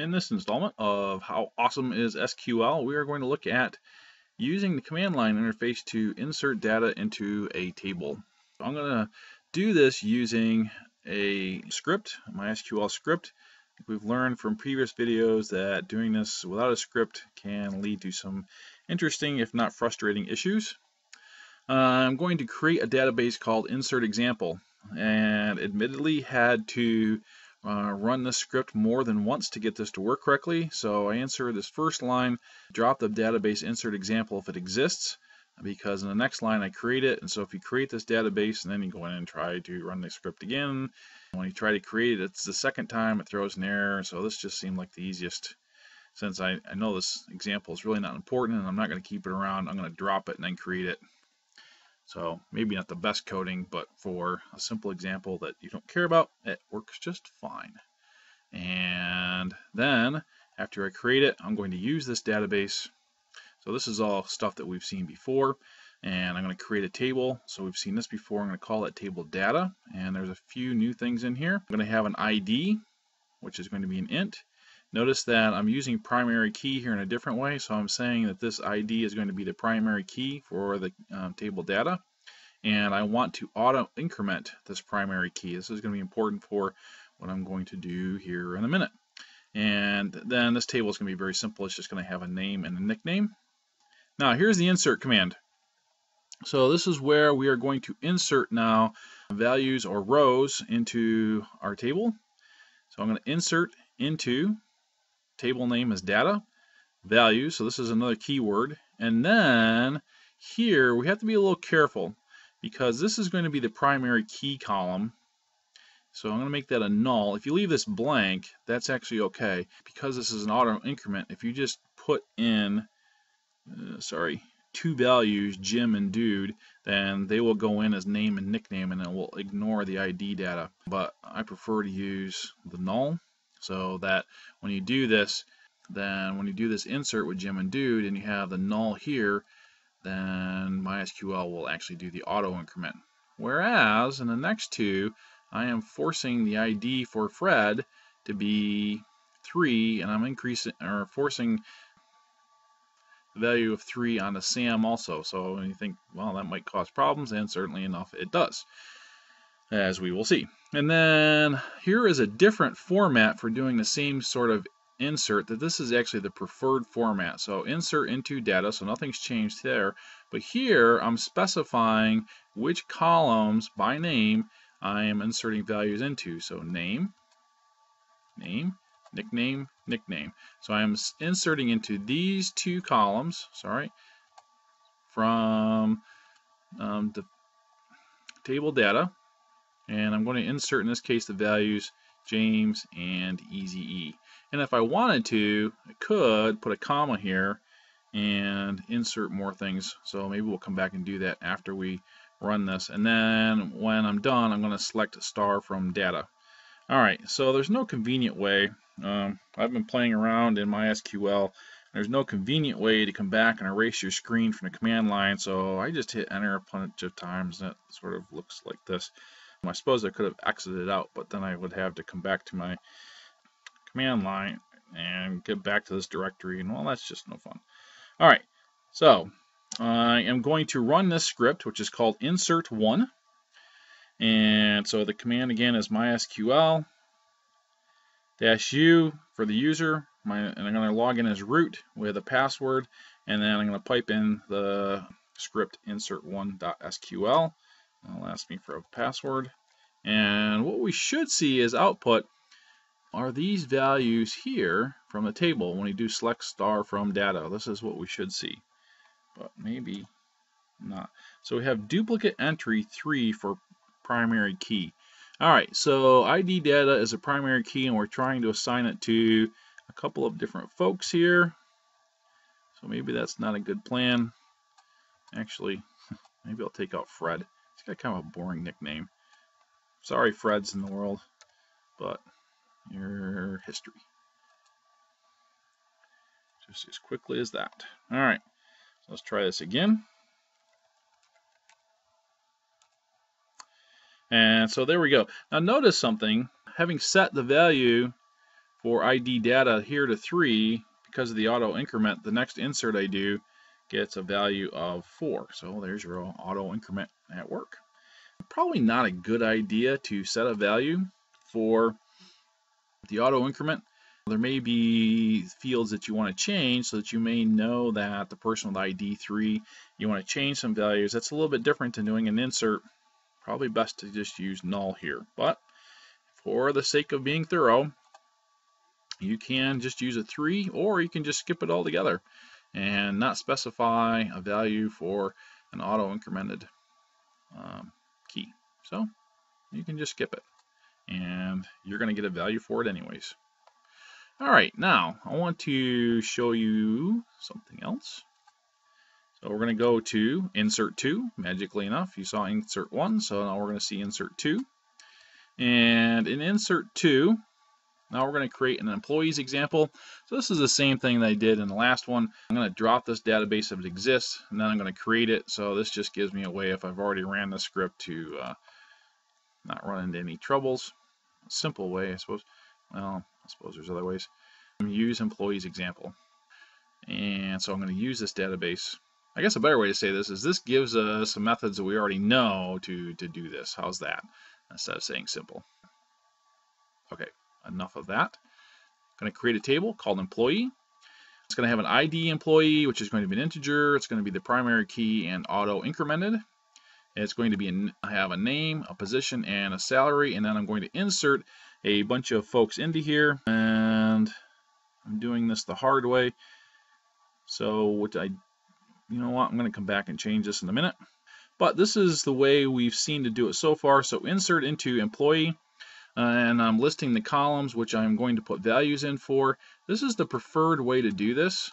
In this installment of How Awesome is SQL, we are going to look at using the command line interface to insert data into a table. I'm going to do this using a script, MySQL script. We've learned from previous videos that doing this without a script can lead to some interesting, if not frustrating, issues. I'm going to create a database called insert example, and admittedly had to run this script more than once to get this to work correctly. So I insert this first line, drop the database insert example if it exists, because in the next line I create it. And so if you create this database and then you go in and try to run the script again, when you try to create it, it's the second time it throws an error. So this just seemed like the easiest. Since I know this example is really not important and I'm not going to keep it around, I'm going to drop it and then create it. So maybe not the best coding, but for a simple example that you don't care about, it works just fine. And then after I create it, I'm going to use this database. So this is all stuff that we've seen before, and I'm going to create a table. So we've seen this before. I'm going to call that table data, and there's a few new things in here. I'm going to have an ID, which is going to be an int. Notice that I'm using primary key here in a different way, so I'm saying that this ID is going to be the primary key for the table data, and I want to auto increment this primary key. This is going to be important for what I'm going to do here in a minute. And then this table is going to be very simple. It's just going to have a name and a nickname. Now here's the insert command. So this is where we are going to insert now values or rows into our table. So I'm going to insert into, table name is data, values, so this is another keyword, and then here we have to be a little careful because this is going to be the primary key column. So I'm going to make that a null. If you leave this blank, that's actually okay. Because this is an auto increment, if you just put in, two values, Jim and Dude, then they will go in as name and nickname and it will ignore the ID data. But I prefer to use the null so that when you do this, then when you do this insert with Jim and Dude and you have the null here, then MySQL will actually do the auto increment. Whereas in the next two, I am forcing the ID for Fred to be 3, and I'm forcing the value of 3 on the Sam also. So when you think, well, that might cause problems, and certainly enough it does, as we will see. And then here is a different format for doing the same sort of insert, that this is actually the preferred format. So insert into data, so nothing's changed there. But here I'm specifying which columns by name I am inserting values into. So name, name, nickname, nickname. So I'm inserting into these two columns, from the table data, and I'm going to insert in this case the values James and Eazy-E. And if I wanted to, I could put a comma here and insert more things. So maybe we'll come back and do that after we run this. And then when I'm done, I'm going to select star from data. Alright, so there's no convenient way. I've been playing around in MySQL. There's no convenient way to come back and erase your screen from the command line, so I just hit enter a bunch of times and it sort of looks like this. I suppose I could have exited out, but then I would have to come back to my command line and get back to this directory, and well, that's just no fun. Alright, so I am going to run this script, which is called insert1. And so the command again is MySQL -u for the user, and I'm going to log in as root with a password, and then I'm going to pipe in the script insert1.sql. It'll ask me for a password, and what we should see as output are these values here from the table when we do select star from data. This is what we should see, but maybe not. So we have duplicate entry 3 for primary key. Alright, so ID data is a primary key and we're trying to assign it to a couple of different folks here. So maybe that's not a good plan. Actually, maybe I'll take out Fred. He's got kind of a boring nickname. Sorry, Freds in the world, but your history. Just as quickly as that. Alright, so let's try this again. And so there we go. Now notice something. Having set the value for ID data here to 3, because of the auto increment, the next insert I do gets a value of 4. So there's your auto increment at work. Probably not a good idea to set a value for the auto increment. There may be fields that you want to change, so that you may know that the person with ID 3, you want to change some values. That's a little bit different than doing an insert. Probably best to just use null here. But for the sake of being thorough, you can just use a 3, or you can just skip it altogether and not specify a value for an auto incremented key. So you can just skip it, and you're going to get a value for it anyways. All right, now I want to show you something else. So we're going to go to insert 2. Magically enough, you saw insert 1, so now we're going to see insert 2. And in insert 2, now we're going to create an employees example. So this is the same thing that I did in the last one. I'm going to drop this database if it exists, and then I'm going to create it. So this just gives me a way, if I've already ran the script, to not run into any troubles. A simple way, I suppose. Well, I suppose there's other ways. Use employees example. And so I'm going to use this database. I guess a better way to say this is this gives us some methods that we already know to do this. How's that? Instead of saying simple. Okay, enough of that. I'm going to create a table called employee. It's going to have an ID employee, which is going to be an integer. It's going to be the primary key and auto incremented. It's going to have a name, a position, and a salary. And then I'm going to insert a bunch of folks into here. And I'm doing this the hard way. So you know what, I'm going to come back and change this in a minute. But this is the way we've seen to do it so far. So insert into employee, and I'm listing the columns which I'm going to put values in for. This is the preferred way to do this,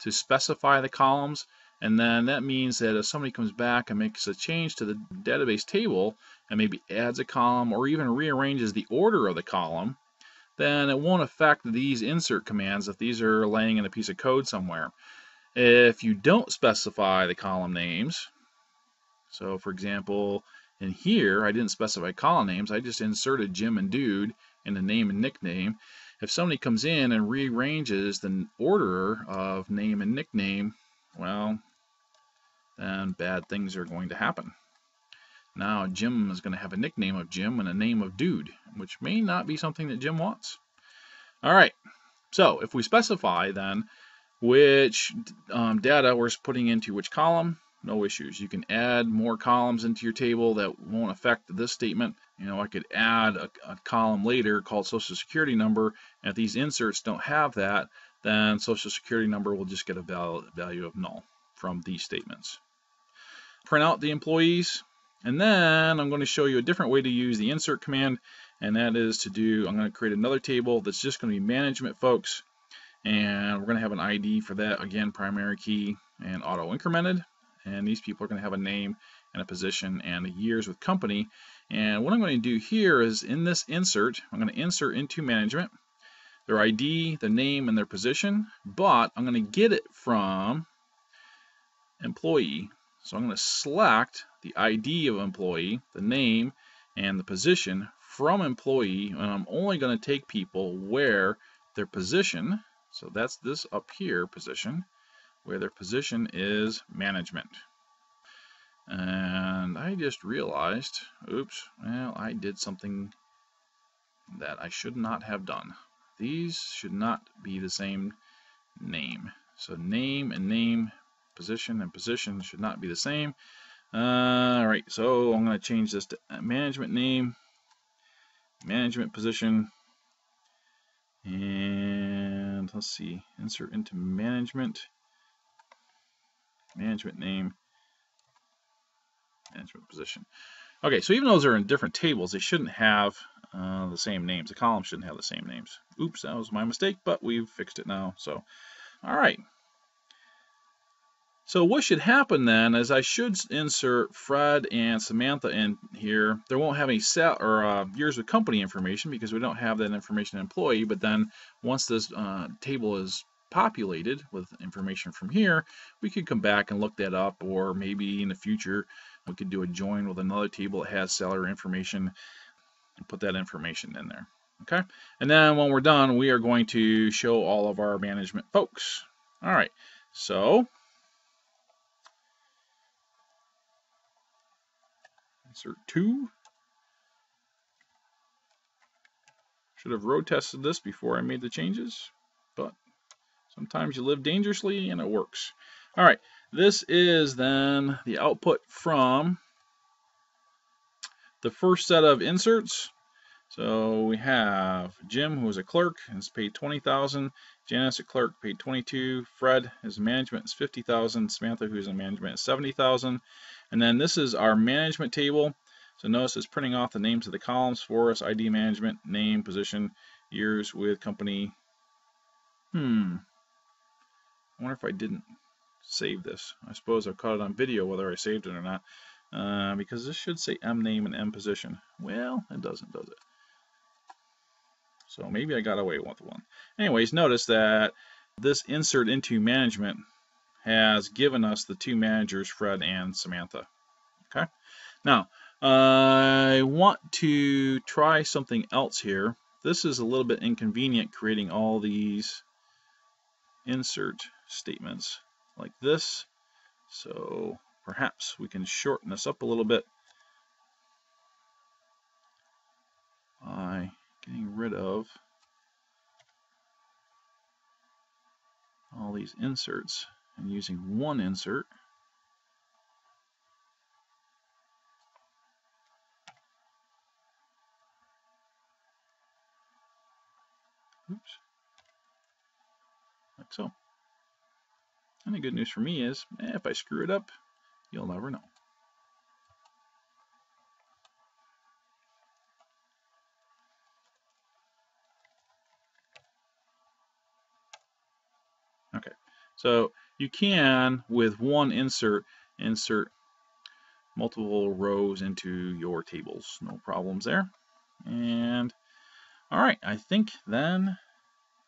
to specify the columns. And then that means that if somebody comes back and makes a change to the database table and maybe adds a column or even rearranges the order of the column, then it won't affect these insert commands if these are laying in a piece of code somewhere. If you don't specify the column names, so for example, in here I didn't specify column names, I just inserted Jim and Dude in the name and nickname. If somebody comes in and rearranges the order of name and nickname, well, then bad things are going to happen. Now Jim is going to have a nickname of Jim and a name of Dude, which may not be something that Jim wants. All right, so if we specify then which data we're putting into which column, no issues. You can add more columns into your table that won't affect this statement. You know, I could add a column later called Social Security number, and if these inserts don't have that, then Social Security number will just get a value of null from these statements. Print out the employees, and then I'm going to show you a different way to use the insert command, and that is I'm going to create another table that's just going to be management folks. And we're going to have an ID for that, again, primary key and auto incremented. And these people are going to have a name and a position and a years with company. And what I'm going to do here is in this insert, I'm going to insert into management their ID, their name, and their position, but I'm going to get it from employee. So I'm going to select the ID of employee, the name, and the position from employee, and I'm only going to take people where their position, so that's this up here position, where their position is management. And I just realized, oops, well, I did something that I should not have done. These should not be the same name. So name and name, position and position should not be the same. All right, so I'm going to change this to management name, management position, and let's see, insert into management, management name, management position. Okay, so even though those are in different tables, they shouldn't have the same names. The columns shouldn't have the same names. Oops, that was my mistake, but we've fixed it now. So, all right. So what should happen then is I should insert Fred and Samantha in here. There won't have any years of company information because we don't have that information in employee. But then once this table is populated with information from here, we could come back and look that up, or maybe in the future we could do a join with another table that has salary information and put that information in there. Okay, and then when we're done, we are going to show all of our management folks. All right, so insert 2. Should have road tested this before I made the changes, but sometimes you live dangerously and it works. All right, this is then the output from the first set of inserts. So we have Jim, who is a clerk, is paid $20,000. Janice, a clerk, paid $22,000. Fred, his management is $50,000. Samantha, who's in management, is $70,000. And then this is our management table. So notice it's printing off the names of the columns for us: ID management, name, position, years with company. I wonder if I didn't save this. I suppose I've caught it on video whether I saved it or not, because this should say M name and M position. Well, it doesn't, does it? So maybe I got away with one. Anyways, notice that this insert into management has given us the 2 managers, Fred and Samantha. Okay. Now, I want to try something else here. This is a little bit inconvenient, creating all these insert statements like this. So perhaps we can shorten this up a little bit by getting rid of all these inserts and using one insert. Oops. Like so. And the good news for me is, if I screw it up, you'll never know. Okay, so you can, with one insert multiple rows into your tables. No problems there. And all right, I think then,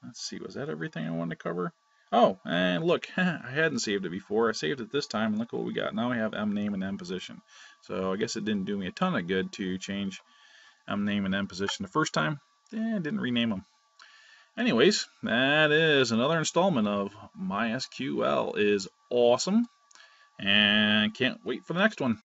let's see, was that everything I wanted to cover? Oh, and look, I hadn't saved it before. I saved it this time, and look what we got. Now we have M name and M position. So I guess it didn't do me a ton of good to change M name and M position the first time. Didn't rename them. Anyways, that is another installment of MySQL is awesome, and can't wait for the next one.